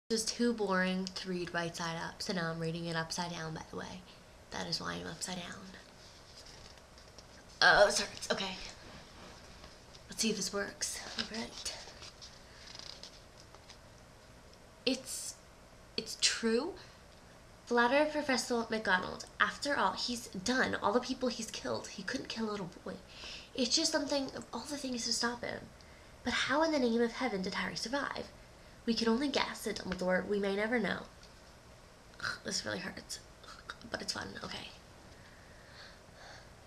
This is too boring to read right side up, so now I'm reading it upside down, by the way. That is why I'm upside down. Oh, it hurts. Okay. Let's see if this works. Alright. It's true. The letter of Professor McDonald. After all, he's done. All the people he's killed. He couldn't kill a little boy. It's just something of all the things to stop him. But how in the name of heaven did Harry survive? We can only guess, said Dumbledore. We may never know. Ugh, this really hurts. But it's fun. Okay.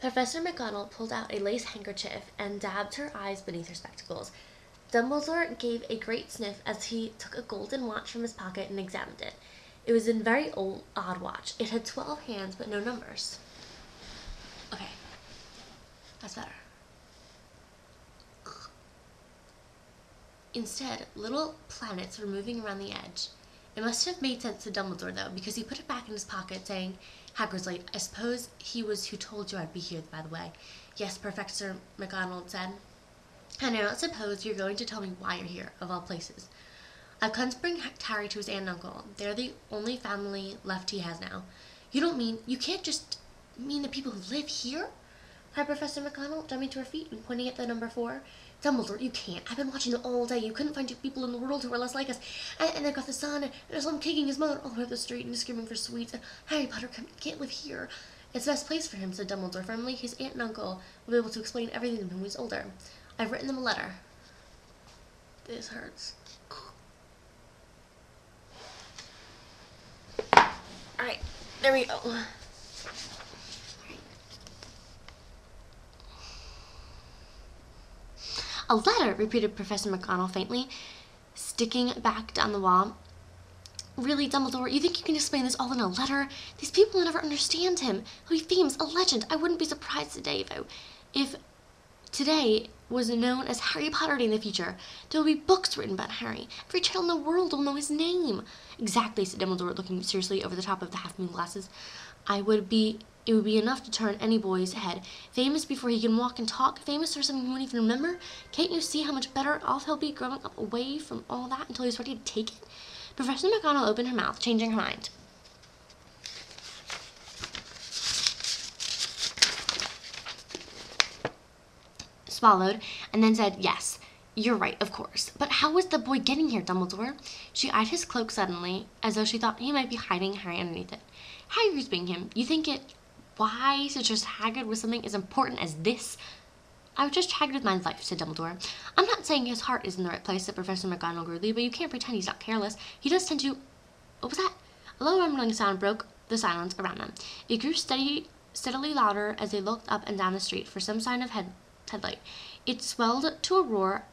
Professor McGonagall pulled out a lace handkerchief and dabbed her eyes beneath her spectacles. Dumbledore gave a great sniff as he took a golden watch from his pocket and examined it. It was a very odd watch. It had 12 hands, but no numbers. Okay. That's better. Instead, little planets were moving around the edge. It must have made sense to Dumbledore, though, because he put it back in his pocket, saying, Hagrid's late. I suppose he was who told you I'd be here, by the way. Yes, Professor McGonagall said. And I don't suppose you're going to tell me why you're here, of all places. I've come to bring Harry to his aunt and uncle. They're the only family left he has now. You can't just mean the people who live here? Cried Professor McGonagall, jumping to her feet and pointing at the number 4. Dumbledore, you can't. I've been watching them all day. You couldn't find 2 people in the world who are less like us. And they've got the son, and there's one kicking his mother all the way up the street and screaming for sweets. And Harry Potter can't live here. It's the best place for him, said Dumbledore firmly. His aunt and uncle will be able to explain everything to him when he's older. I've written them a letter. This hurts. Alright, there we go. A letter, repeated Professor McGonagall faintly, sticking back down the wall. Really, Dumbledore, you think you can explain this all in a letter? These people will never understand him. He'll be famous, a legend. I wouldn't be surprised today, though, if today was known as Harry Potter Day in the future. There will be books written about Harry. Every child in the world will know his name. Exactly, said Dumbledore, looking seriously over the top of the half-moon glasses. It would be enough to turn any boy's head. Famous before he can walk and talk. Famous for something he won't even remember. Can't you see how much better off he'll be growing up away from all that until he's ready to take it? Professor McGonagall opened her mouth, changing her mind. Swallowed, and then said, yes, you're right, of course. But how was the boy getting here, Dumbledore? She eyed his cloak suddenly, as though she thought he might be hiding Harry underneath it. Hagrid's being him. You think it wise to trust Hagrid with something as important as this? I would trust Hagrid with my life, said Dumbledore. I'm not saying his heart is in the right place, said Professor McGonagall rudely, but you can't pretend he's not careless. He does tend to... What was that? A low rumbling sound broke the silence around them. It grew steadily louder as they looked up and down the street for some sign of headlight. It swelled to a roar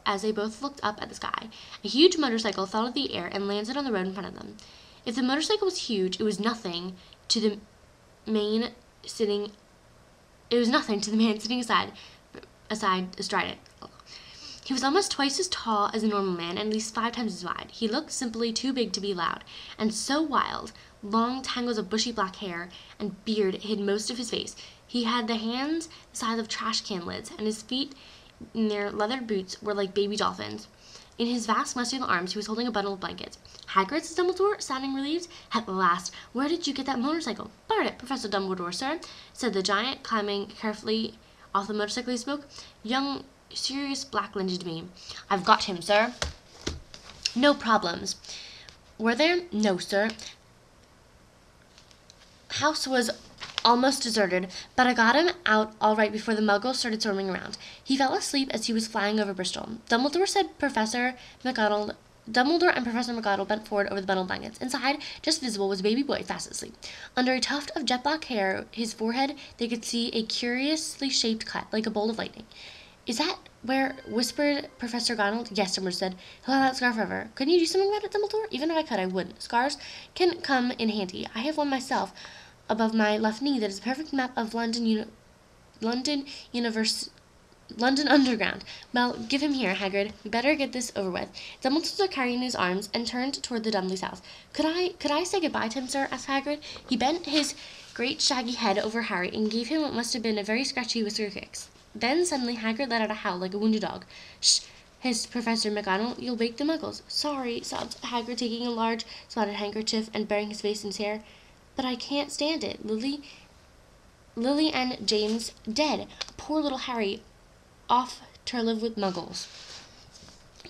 as they both looked up at the sky. A huge motorcycle fell into the air and landed on the road in front of them. If the motorcycle was huge, it was nothing to the man sitting astride it. He was almost twice as tall as a normal man, and at least 5 times as wide. He looked simply too big to be loud, and so wild. Long tangles of bushy black hair and beard hid most of his face. He had the hands the size of trash can lids, and his feet in their leather boots were like baby dolphins. In his vast muscular arms he was holding a bundle of blankets. Hagrid, said Dumbledore, sounding relieved. At last. Where did you get that motorcycle? Borrowed it, Professor Dumbledore, sir, said the giant, climbing carefully off the motorcycle he spoke. Young, serious black-lended me. I've got him, sir. No problems. Were there? No, sir. House was almost deserted, but I got him out all right before the muggles started swarming around. He fell asleep as he was flying over Bristol. Dumbledore and Professor McGonagall bent forward over the bundle of blankets. Inside, just visible, was a baby boy fast asleep. Under a tuft of jet black hair, his forehead, they could see a curiously shaped cut, like a bolt of lightning. Is that where? Whispered Professor McGonagall. Yes, Dumbledore said. He'll have that scar forever. Couldn't you do something about it, Dumbledore? Even if I could, I wouldn't. Scars can come in handy. I have one myself above my left knee that is a perfect map of London Underground. Well, give him here, Hagrid. We better get this over with. Dumbledore stood carrying his arms and turned toward the Dumleys' house. Could I say goodbye to him, sir? Asked Hagrid. He bent his great shaggy head over Harry and gave him what must have been a very scratchy whisker kicks. Then suddenly Hagrid let out a howl like a wounded dog. Shh! hissed Professor McGonagall. "You'll wake the Muggles." "Sorry," sobbed Hagrid, taking a large spotted handkerchief and burying his face in his hair. "But I can't stand it. Lily and James dead. Poor little Harry off to live with Muggles."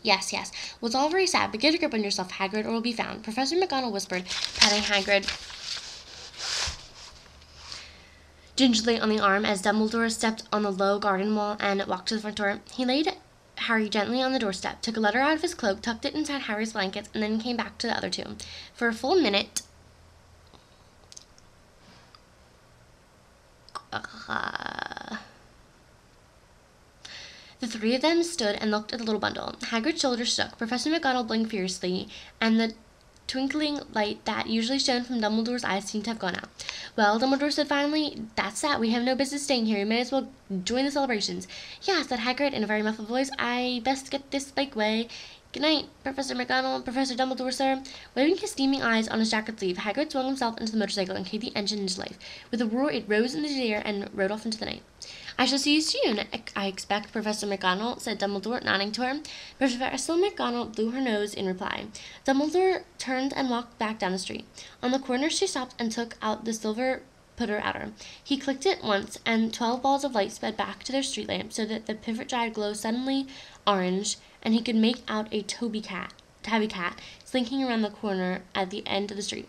Yes. Well, it's all very sad, but get a grip on yourself, Hagrid, or we'll be found," Professor McGonagall whispered, patting Hagrid gingerly on the arm as Dumbledore stepped on the low garden wall and walked to the front door. He laid Harry gently on the doorstep, took a letter out of his cloak, tucked it inside Harry's blankets, and then came back to the other two. For a full minute, the three of them stood and looked at the little bundle. Hagrid's shoulders shook. Professor McGonagall blinked furiously, and the twinkling light that usually shone from Dumbledore's eyes seemed to have gone out. "Well," Dumbledore said finally, "that's that. We have no business staying here. We may as well join the celebrations." "Yeah," said Hagrid in a very muffled voice. "I best get this bike way. Good night, Professor McGonagall. Professor Dumbledore, sir." Waving his steaming eyes on his jacket sleeve, Hagrid swung himself into the motorcycle and kicked the engine into life. With a roar, it rose into the air and rode off into the night. "I shall see you soon, I expect, Professor McGonagall," said Dumbledore, nodding to her. Professor McGonagall blew her nose in reply. Dumbledore turned and walked back down the street. On the corner, she stopped and took out the silver putter outer. He clicked it once, and 12 balls of light sped back to their street lamp, so that the pivot drive glowed suddenly orange, and he could make out a tabby cat slinking around the corner at the end of the street.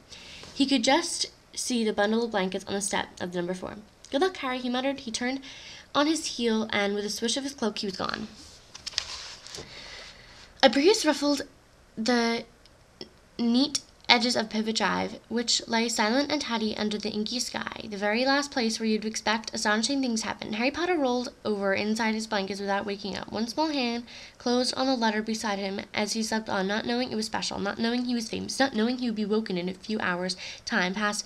He could just see the bundle of blankets on the step of number 4. "Good luck, Harry," he muttered. He turned on his heel, and with a swish of his cloak, he was gone. A breeze ruffled the neat edges of Pivot Drive, which lay silent and tidy under the inky sky, the very last place where you'd expect astonishing things to happen. Harry Potter rolled over inside his blankets without waking up. One small hand closed on the letter beside him as he slept on, not knowing it was special, not knowing he was famous, not knowing he would be woken in a few hours' time passed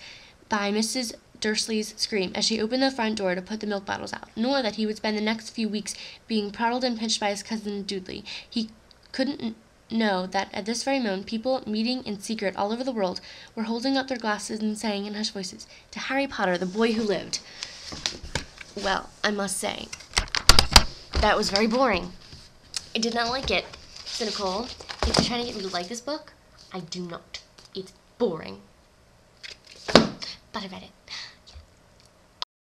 by Mrs. Dursley's scream as she opened the front door to put the milk bottles out, nor that he would spend the next few weeks being prattled and pinched by his cousin Dudley. He couldn't know that at this very moment people meeting in secret all over the world were holding up their glasses and saying in hushed voices, "To Harry Potter, the boy who lived." Well, I must say, that was very boring. I did not like it. So Nicole, if you're trying to get me to like this book, I do not. It's boring. But I read it.